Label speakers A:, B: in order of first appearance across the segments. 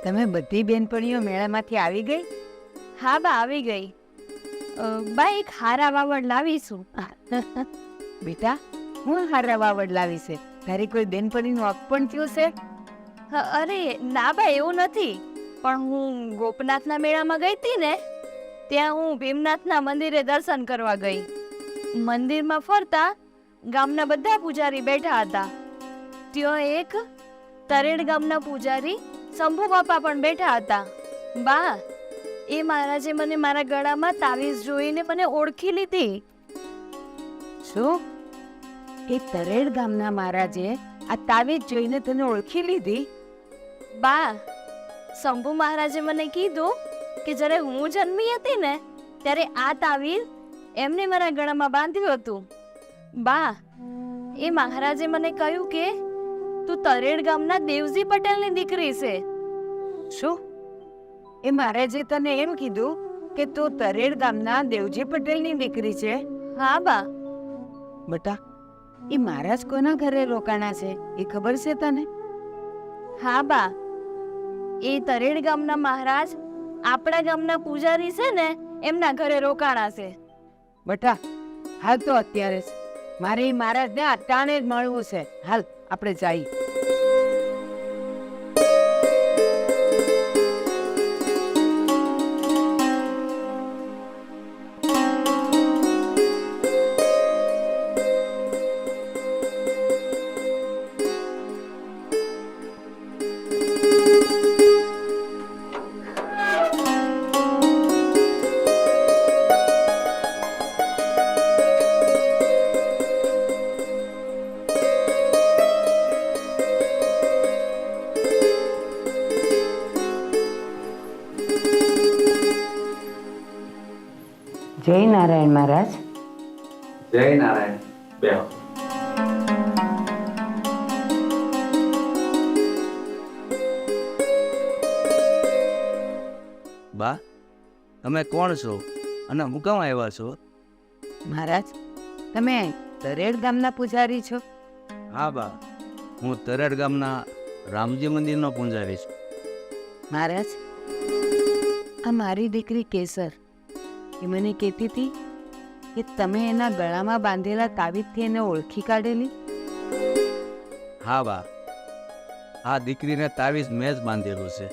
A: તમે બધી બેનપણીઓ મેળામાંથી આવી ગઈ?
B: હા બા, આવી ગઈ. બા, એક હારા વાવડ લાવીશું.
A: બેટા, હું હારા વાવડ લાવી છે. તારી કોઈ બેનપણીનું અપણ થયું છે?
B: અરે ના બા, એવું નથી. પણ હું ગોપનાથના મેળામાં ગઈ હતી ને, ત્યાં હું ભીમનાથના મંદિરે દર્શન કરવા ગઈ. મંદિરમાં ફરતા ગામના બધા પૂજારી બેઠા હતા. ત્યાં એક તરેડ ગામના પૂજારી શંભુ બાપા પણ બેઠા હતા. બા, એ મહારાજે મને મારા ગળામાં તાવીઝ જોઈને મને ઓળખી લીધી.
A: શું? એ તરેડ ગામના મહારાજે આ તાવીજ જોઈને તને ઓળખી લીધી?
B: બા, શંભુ મહારાજે મને કીધું કે જ્યારે હું જન્મી હતી ને ત્યારે આ તાવીઝ એમને મારા ગળામાં બાંધ્યું હતું. બા, એ મહારાજે મને કહ્યું કે તું તરેડ ગામના દેવજી પટેલની દીકરી છે.
A: શું? એ મહારાજે તને એમ કીધું કે તું તરેડ ગામના દેવજી પટેલની દીકરી છે?
B: હા બા.
A: બેટા, એ મહારાજ કોના ઘરે રોકાણા છે એ ખબર છે તને?
B: હા બા, એ તરેડ ગામના મહારાજ આપણા ગામના પૂજારી છે ને એમના ઘરે રોકાણા છે.
A: બેટા, હાલ તો અત્યારે જ મારે એ મહારાજને અટાણે જ મળવું છે. હાલ આપણે જઈએ. જય નારાયણ મહારાજ.
C: જય નારાયણ. બેહો.
D: બા, તમે કોણ છો અને હું કામ આવ્યા છો?
A: મહારાજ, તમે તરેડ ગામના પૂજારી છો?
D: હા બા, હું તરેડ ગામના રામજી મંદિરનો પૂજારી છું.
A: મહારાજ, આ મારી દીકરી કેસર એ મને કહેતી હતી કે તમે એના ગળામાં બાંધેલા તાવીજથી એને ઓળખી કાઢેલી.
D: હા બા, આ દીકરીને તાવીજ મેં જ બાંધેલું છે.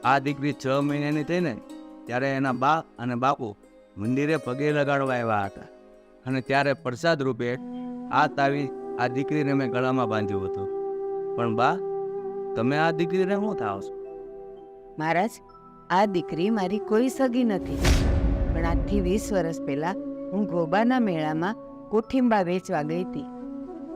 D: આ દીકરી 6 મહિનાની થઈ ને ત્યારે એના બા અને બાપુ મંદિરે પગે લગાડવા આવ્યા હતા અને ત્યારે પ્રસાદ રૂપે આ તાવીજ આ દીકરીને મેં ગળામાં બાંધ્યું હતું. પણ બા, તમે આ દીકરીને શું થાવ છો?
A: મહારાજ, આ દીકરી મારી કોઈ સગી નથી. પણ આજથી 20 વર્ષ પહેલા હું ગોબાના મેળામાં કોઠીંબા વેચવા ગઈ હતી.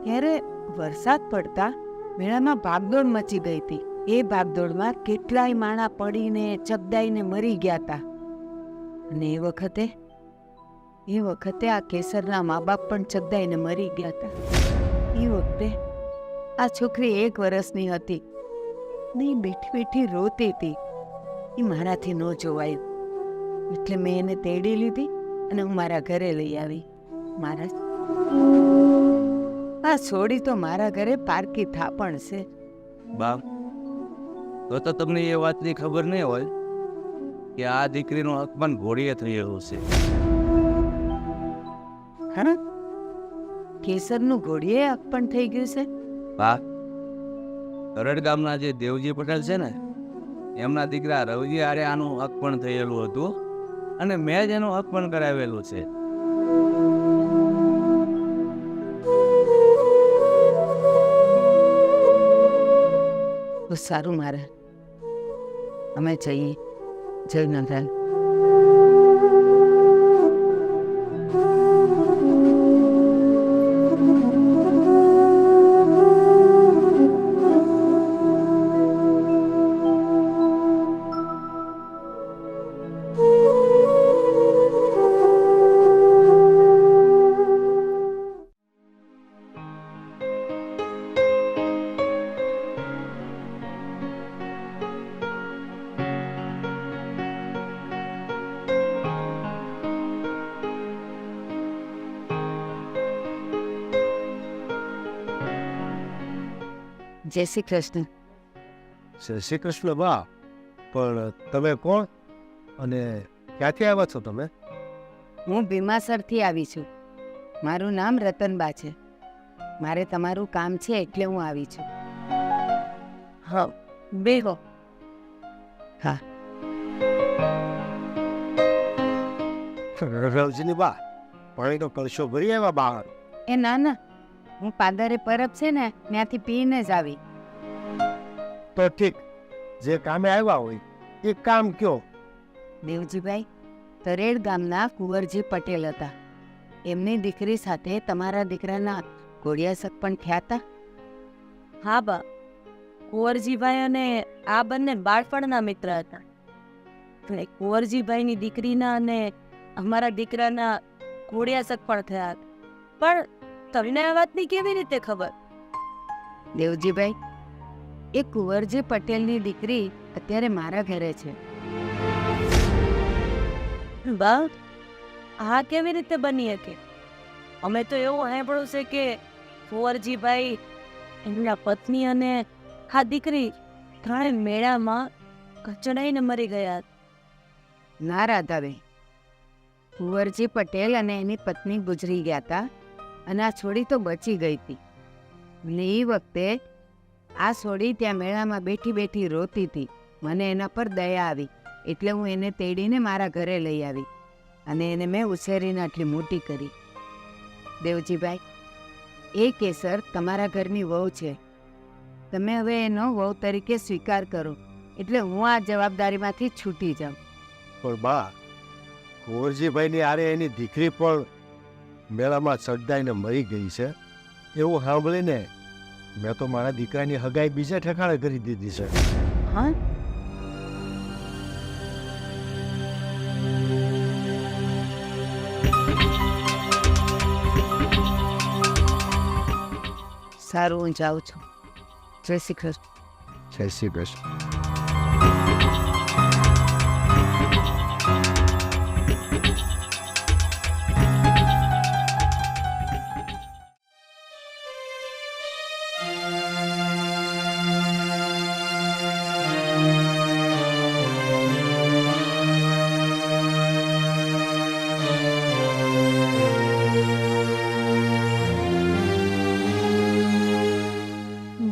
A: ત્યારે વરસાદ પડતા મેળામાં ભાગદોડ મચી ગઈ હતી. એ ભાગદોડમાં કેટલાય માણા પડીને ચગદાઈને મરી ગયા હતા. અને એ વખતે આ કેસરના મા બાપ પણ ચગદાઈને મરી ગયા હતા. એ વખતે આ છોકરી 1 વર્ષની હતી ને એ બેઠી બેઠી રોતી હતી. એ મારાથી ન જોવાયું એટલે મેં એને તેડી લીધી અને હું મારા ઘરે લઈ આવી. મહારાજ, આ છોડી તો મારા ઘરે પારકી થાપણ છે.
D: બા, તો તમને એ વાતની ખબર નહીં હોય કે આ દીકરીનું અપમાન ઘોડીએ થયેલું છે.
A: હા, કેસરનું ઘોડીએ અપમાન થઈ ગયું છે?
D: બા, તરડ ગામના જે દેવજી પટેલ છે ને એમના દીકરા રવજી હારે આનું અપમાન થયેલું હતું અને મેં જ એનું અપમાન કરાવેલું છે.
A: તો સારું મહારાજ, અમે જઈએ. જય નારાયણ. જય શ્રી કૃષ્ણ.
E: શ્રી કૃષ્ણ બા, પણ તમે કોણ અને ક્યાંથી આવ્યા છો તમે?
A: હું ભીમાસરથી આવી છું. મારું નામ રતનબા છે. મારે તમારું કામ છે એટલે હું આવી છું.
B: હા, બેહો.
A: હા.
E: રવજીની બા, પાણીનો કળશો ભરી આવ્યા બહાર?
A: એ ના ના, હું પાદરે પરબ છે ને ત્યાંથી પીને જ આવી.
E: તો ઠીક, જે કામે આવ્યા હોય એ કામ કયો.
A: દેવજીભાઈ, તરેડ ગામના કુંવરજી પટેલ હતા. એમની દીકરી સાથે તમારા દીકરાના ઘોડિયાસક પણ થયા હતા.
B: હા બા, કુંવરજીભાઈ અને આ બંને બાળપણના મિત્ર હતા. એટલે કુંવરજીભાઈની દીકરીના અને અમારા દીકરાના ઘોડિયાસક પણ થયા હતા. પણ તમને આ વાતની કેવી રીતે ખબર?
A: દેવજીભાઈ, એ કુંવરજી પટેલની દીકરી અત્યારે મારા ઘરે છે.
B: બા, આ કેવી રીતે બની શકે? અમે તો એવું સાંભળ્યું છે કે કુંવરજીભાઈ, એમના પત્ની અને આ દીકરી ત્રણે મેળામાં કચડાઈને મરી ગયા.
A: ના રાધાબેન, કુંવરજી પટેલ અને એની પત્ની ગુજરી ગયા હતા અને આ છોડી તો બચી ગઈ હતી. ને એ વખતે આ છોડી ત્યાં મેળામાં બેઠી બેઠી રોતી હતી. મને એના પર દયા આવી એટલે હું એને તેડીને મારા ઘરે લઈ આવી અને એને મેં ઉછેરીને આટલી મોટી કરી. દેવજીભાઈ, એ કેસર તમારા ઘરની વહુ છે. તમે હવે એનો વહુ તરીકે સ્વીકાર કરો એટલે હું આ જવાબદારીમાંથી છૂટી જાઉં.
E: પણ બા, કુંવરજીભાઈની આરે એની દીકરી પણ મેળામાં સળદાઈને મરી ગઈ છે એવું સાંભળીને મેં તો મારા દીકરાની હગાઈ બીજા ઠેકાણે કરી દીધી છે.
A: હા, સારું, હું જાઉં છું. જય શ્રી કૃષ્ણ.
E: જય શ્રી કૃષ્ણ.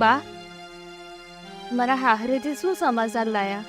B: બા, મારા હાહરેથી શું સમાચાર લાયા?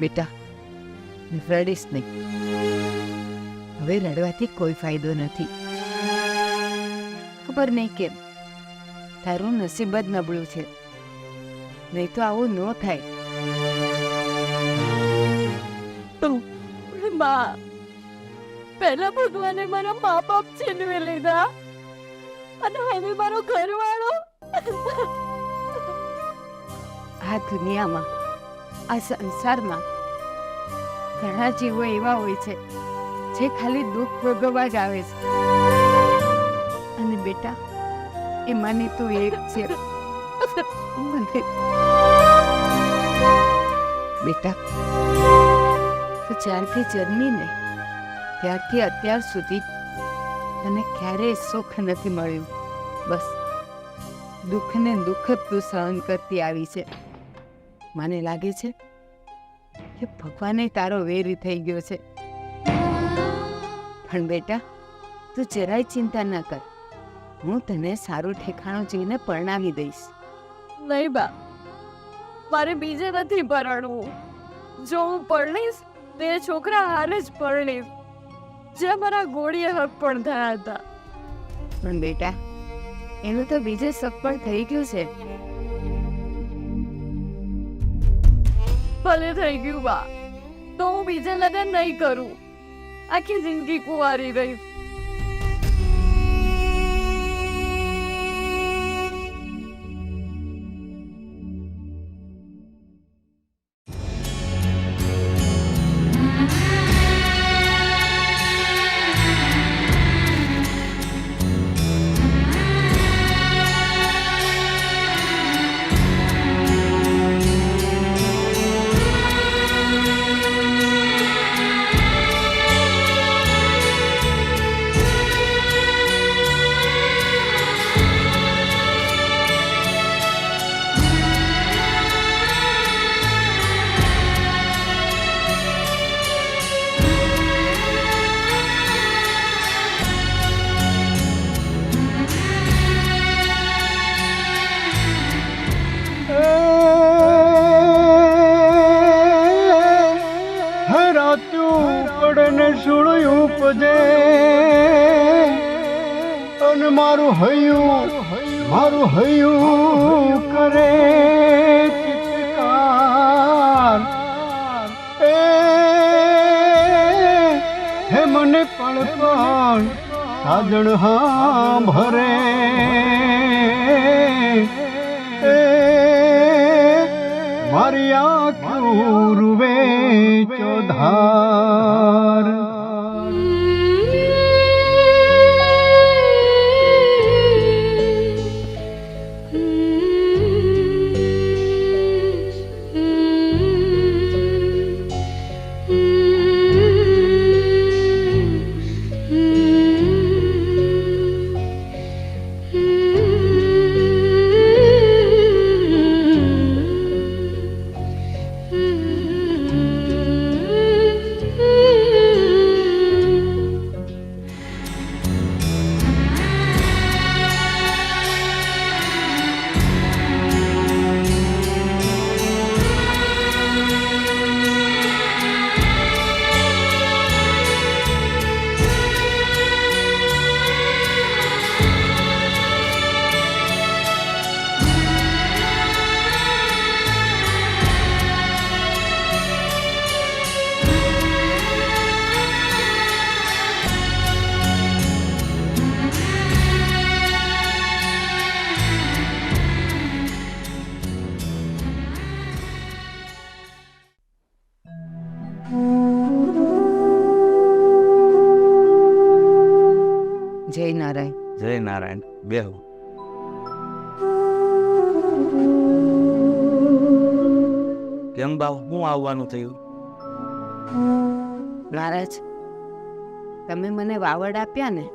A: બેટા, રડીશ નહીં. હવે રડવાથી કોઈ ફાયદો નથી. ખબર નહીં કેમ તારું નસીબ જ નબળું છે, નહીં તો આવું ન થાય.
B: બા, પહેલા ભગવાને મારા મા બાપ છીનવી લીધા અને હવે મારો ઘરવાળો.
A: આ દુનિયામાં, આ સંસારમાં ઘણા જીવો એવા હોય છે જે ખાલી દુઃખ ભોગવવા જ આવે છે. અને બેટા, એમાંની તું એક છે. બેટા, તો જ્યારથી જન્મીને ત્યારથી અત્યાર સુધી તને ક્યારેય સુખ નથી મળ્યું. બસ દુઃખને દુઃખ જ તું સહન કરતી આવી છે. મને લાગે છે કે ભગવાને તારો વેરી થઈ ગયો છે. પણ બેટા, તું જરાય ચિંતા ન કર. હું તને સારું ઠેકાણું જોઈને પરણાવી દઈશ.
B: નહીં બા, મારે બીજે નથી પરણવું. જો હું પરણીશ તે છોકરા હારે જ પરણીશ જે મારા ઘોડીએ હક પણ થયા હતા.
A: પણ બેટા,
B: એનું તો બીજે શક પણ થઈ ગયું છે. ભલે થઈ ગયું બા, તો હું બીજે લગ્ન નહીં કરું. આખી જિંદગી કુંવારી રહી.
F: મારું હૈયું કરે ચિત્કાર હે મને પળ પળ સાજણ હા ભરે મારી આંખો રૂવે ચોધાર
A: જય નારાયણ.
D: જય નારાયણ. બેહો. કેમ બા, શું આવવાનું થયું?
A: મહારાજ, તમે મને વાવડ આપ્યા ને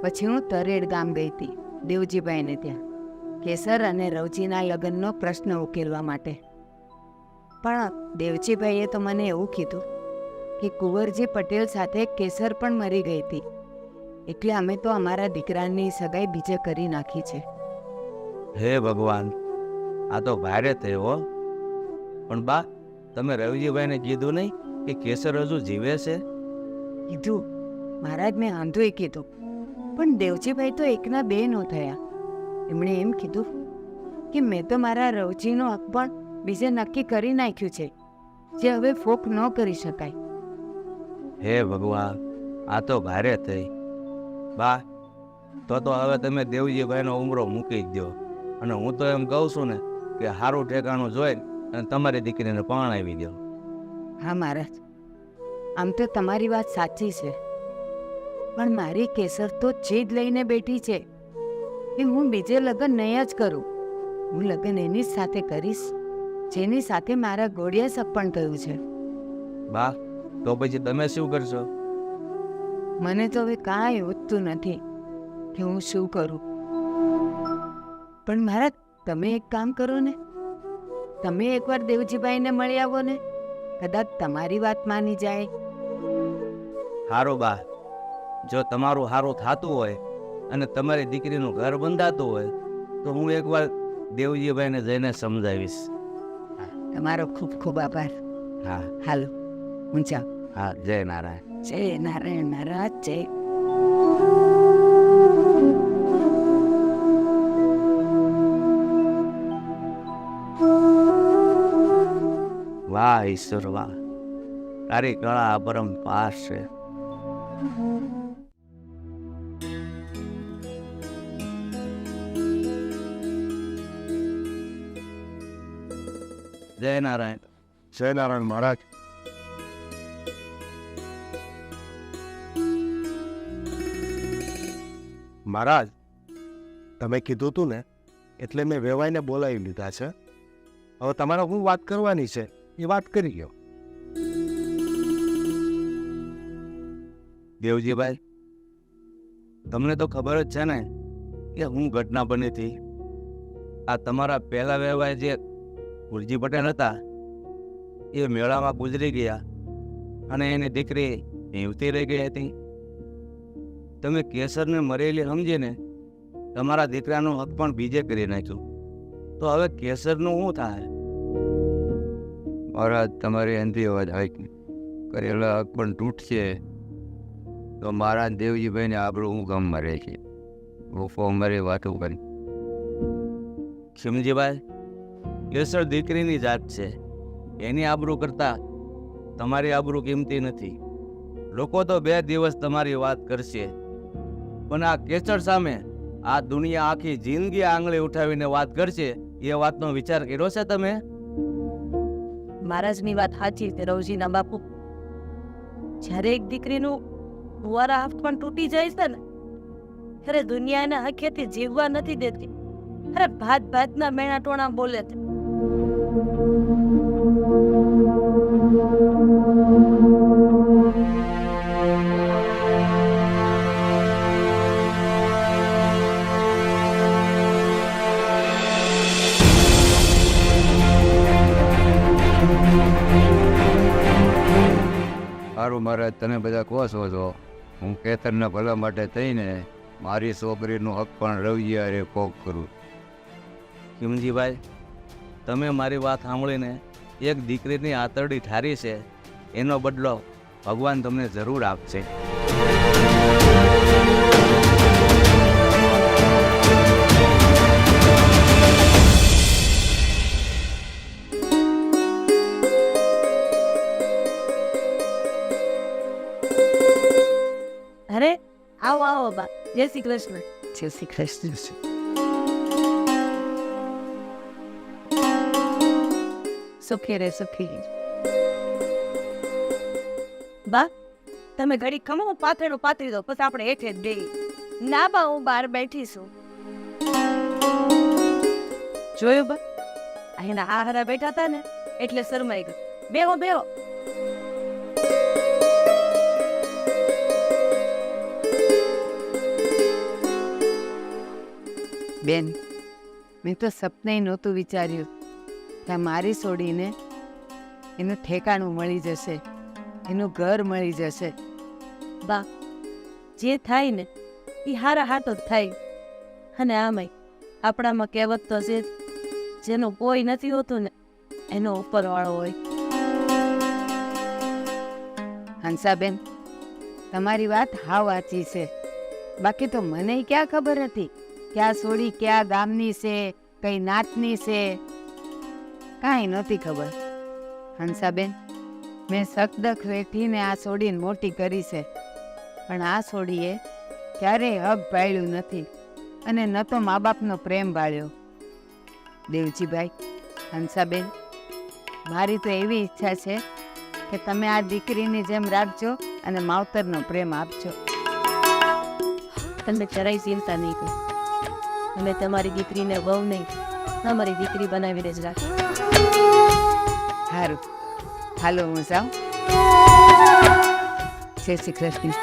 A: પછી હું તરેડ ગામ ગઈ હતી દેવજીભાઈને ત્યાં કેસર અને રવજીના લગ્નનો પ્રશ્ન ઉકેલવા માટે. પણ દેવજીભાઈએ તો મને એવું કીધું કે કુંવરજી પટેલ સાથે કેસર પણ મરી ગઈ હતી, એટલે અમે તો અમારા દીકરાની સગાઈ બીજે કરી નાખી છે.
D: હે ભગવાન, આ તો ભારે થયો. પણ બા, તમે રવિજીભાઈને કીધું નહીં કે કેસર હજુ જીવે છે?
A: કીધું મહારાજ, મેં આંધુએ કીધું, પણ દેવજીભાઈ તો એકના બે નો થયા. એમણે એમ કીધું કે મેં તો મારા રવજીનો હક પણ બીજે નક્કી કરી નાખ્યું છે, જે હવે ફોક ન કરી શકાય.
D: હે ભગવાન, આ તો ભારે થઈ. બા, તો હવે તમે દેવજીભાઈનો ઉમરો મૂકી જ દો, અને હું તો એમ કહું છું ને કે સારું ઠેકાણું જોઈ અને તમારી દીકરીને પરણાવી દો.
A: હા મહારાજ, આમ તો તમારી વાત સાચી છે, પણ મારી કેસર તો જીદ લઈને બેઠી છે કે હું બીજે લગ્ન નહીં જ કરું. હું લગ્ન એની જ સાથે કરીશ જેની સાથે મારા ઘોડિયા સપણ થયું છે.
D: બા, તો પછી તમે શું કરશો?
A: મને તો હવે કાંઈ ઉઠતું નથી કે હું શું કરું. પણ મહારાજ, તમે એક કામ કરો ને, તમે એકવાર દેવજીભાઈને મળી આવો ને, કદાચ તમારી વાત માની જાય.
D: હારું બા, જો તમારું સારું થતું હોય અને તમારી દીકરીનું ઘર બંધાતું હોય તો હું એકવાર દેવજીભાઈને જઈને સમજાવીશ.
A: તમારો ખૂબ ખૂબ આભાર.
D: હા
A: હાલો, હું જાઉં.
D: હા, જય નારાયણ.
A: જય નારાયણ મહારાજ, જય.
D: વાહ ઈશ્વર વાહ, તારી કળા અપરંપાર છે. જય નારાયણ.
E: જય નારાયણ મહારાજ. મહારાજ, તમે કીધું તું ને એટલે મેં વેવાઈને બોલાવી લીધા છે. હવે તમારે શું વાત કરવાની છે એ વાત કરી ગયો.
D: દેવજીભાઈ, તમને તો ખબર જ છે ને કે હું ઘટના બની હતી. આ તમારા પહેલા વેવાય જે ગુરજી પટેલ હતા એ મેળામાં ગુજરી ગયા અને એની દીકરી જીવતી રહી ગઈ હતી. તમે કેસરને મરેલી સમજીને તમારા દીકરાનો હક પણ બીજે કરી નાખ્યું, તો હવે કેસરનું શું થાય?
G: મહારાજ, તમારી અંધી અવાજ આવી કરેલા હક પણ તૂટશે તો મારા દેવજીભાઈને આપણું હું ગામ મરે છે. હું મારી વાતો કરી.
D: ખીમજીભાઈ, કેસર દીકરીની જાત છે, એની આબરૂ કરતા તમારી આબરૂ કિંમતી નથી. લોકો તો 2 દિવસ તમારી વાત કરશે, પણ આ કેસર સામે આ દુનિયા આખી જિંદગી આંગળી ઉઠાવીને વાત કરશે. એ વાતનો વિચાર કર્યો છે તમે?
B: મહારાજની વાત સાચી છે રવજીના બાપુ. જ્યારે એક દીકરીનું કુંવારા હાથ પણ તૂટી જાય છે ને, ત્યારે દુનિયાના હકેથી જીવવા નથી દેતી. અરે ભાત ભાતના મેણા ટોણા બોલે છે.
G: સારું મહારાજ, તમે બધા કહો છો, હું કેતનના ભલા માટે થઈને મારી છોકરીનું હક પણ રવજી અરે કોક કરું.
D: ખીમજીભાઈ, તમે મારી વાત સાંભળીને એક દીકરીની આતરડી ઠારી છે, એનો બદલો ભગવાન તમને જરૂર આપશે.
B: અરે આવો આવો બા, જય શ્રી કૃષ્ણ.
A: જય શ્રી કૃષ્ણ. સુખી રે સુખી.
B: બા, તમે ઘડી ખમો, પાથરેલું પાથરી દો, પછી આપણે હેઠે જ બેહી. ના બા, હું બહાર બેઠી છું. જોયું બા, અહીંના હારા બેઠા હતા ને એટલે શરમાઈ ગયો. બેહો બેહો.
A: બેન, મેં તો સપને નહોતું વિચાર્યું કે આ મારી છોડીને એનું ઠેકાણું મળી જશે, એનું ઘર મળી જશે.
B: બા, જે થાય ને એ હારા હાથ જ થાય. અને આમાંય આપણામાં કહેવત તો છે જ, જેનું કોઈ નથી હોતું ને એનો ઉપરવાળો હોય.
A: હંસાબેન, તમારી વાત હાવ વાંચી છે. બાકી તો મને ક્યાં ખબર હતી કે આ છોડી ક્યાં ગામની છે, કઈ નાતની છે, કાંઈ નહોતી ખબર. હંસાબેન, મેં સકદખ વેઠીને આ છોડીને મોટી કરી છે, પણ આ છોડીએ ક્યારેય હક ભાળ્યું નથી અને ન તો મા બાપનો પ્રેમ ભાળ્યો. દેવજીભાઈ, હંસાબેન, મારી તો એવી ઈચ્છા છે કે તમે આ દીકરીની જેમ રાખજો અને માવતરનો પ્રેમ આપજો.
B: તમે જરાય ચિંતા નહીં કરો. અમે તમારી દીકરીને વહુ નહીં, અમારી દીકરી બનાવીને જ રાખી.
A: સારું, હાલો હું જાઉં. જય શ્રી કૃષ્ણ.